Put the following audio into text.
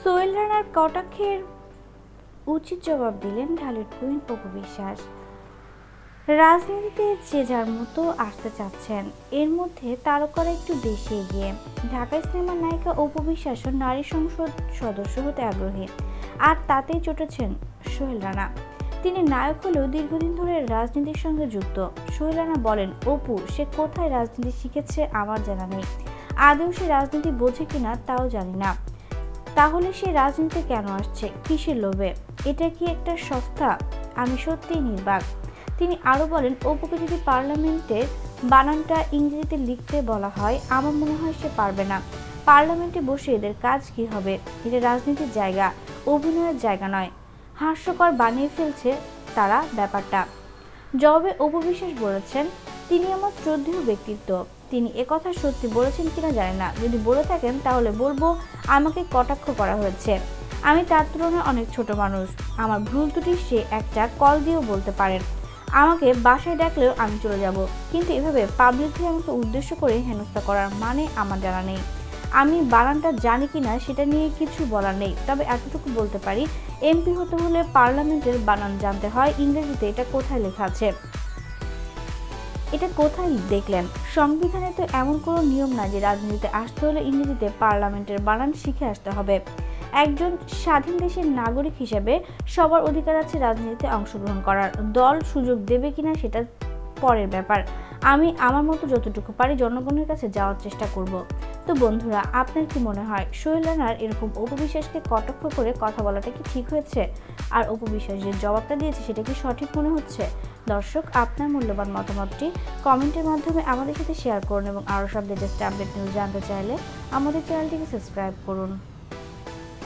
সোহেল রানার কটাক্ষের উচিত জবাব দিলেন ঢালিউড কুইন অপু বিশ্বাস। রাজনীতিতে যে যার মতো আসতে চাচ্ছেন, এর মধ্যে তারকারা একটু বেশি এগিয়ে। ঢাকায় সিনেমার নায়িকা অপু বিশ্বাসও নারী সংসদ সদস্য হতে আগ্রহী, আর তাতেই চটেছেন সোহেল রানা। তিনি নায়ক হলেও দীর্ঘদিন ধরে রাজনীতির সঙ্গে যুক্ত। সোহেল রানা বলেন, অপু সে কোথায় রাজনীতি শিখেছে আমার জানা নেই, আদৌ সে রাজনীতি বোঝে কিনা তাও জানি না। তাহলে সে রাজনীতিতে কেন আসছে, কিসের লোভে? এটা কি একটা সংস্থা? আমি সত্যিই নির্বাক। তিনি আরও বলেন, অপুকে যদি পার্লামেন্টের বানানটা ইংরেজিতে লিখতে বলা হয়, আমার মনে হয় সে পারবে না। পার্লামেন্টে বসে এদের কাজ কি হবে? এটা রাজনীতির জায়গা, অভিনয়ের জায়গা নয়। হাস্যকর বানিয়ে ফেলছে তারা ব্যাপারটা। জবাবে অপু বিশ্বাস বলেছেন, তিনি আমার শ্রদ্ধেয় ব্যক্তিত্ব। তিনি একথা সত্যি বলেছেন কিনা জানি না, যদি বলে থাকেন তাহলে বলবো আমাকে কটাক্ষ করা হয়েছে। আমি তার তুলনায় অনেক ছোট মানুষ, আমার ভুল ত্রুটি সে একটা কল দিয়েও বলতে পারেন। আমাকে বাসায় ডাকলেও আমি চলে যাব, কিন্তু এভাবে পাবলিকলি আমাকে উদ্দেশ্য করে হেনস্থা করার মানে আমার জানা নেই। আমি বানানটা জানি কিনা সেটা নিয়ে কিছু বলার নেই, তবে এতটুকু বলতে পারি, এমপি হতে হলে পার্লামেন্টের বানান জানতে হয় ইংরেজিতে। এটা কোথায় লেখা আছে? এটা কোথায় দেখলেন? সংবিধানে তো এমন কোনো নিয়ম নাই যে রাজনীতিতে আসতে হলে ইংরেজিতে পার্লামেন্টের বানান শিখে আসতে হবে। একজন স্বাধীন দেশের নাগরিক হিসেবে সবার অধিকার আছে রাজনীতিতে অংশগ্রহণ করার। দল সুযোগ দেবে কিনা সেটা পরের ব্যাপার। আমি আমার মতো যতটুকু পারি জনগণের কাছে যাওয়ার চেষ্টা করব। তো বন্ধুরা, আপনার কি মনে হয় সোহেল রানার এরকম অপু বিশ্বাসকে কটাক্ষ করে কথা বলাটা কি ঠিক হয়েছে? আর অপু বিশ্বাস যে জবাবটা দিয়েছে সেটা কি সঠিক মনে হচ্ছে? দর্শক, আপনার মূল্যবান মতামতটি কমেন্টের মাধ্যমে আমাদের সাথে শেয়ার করুন এবং আরও সব লেটেস্ট আপডেট নিউজ জানতে চাইলে আমাদের চ্যানেলটিকে সাবস্ক্রাইব করুন।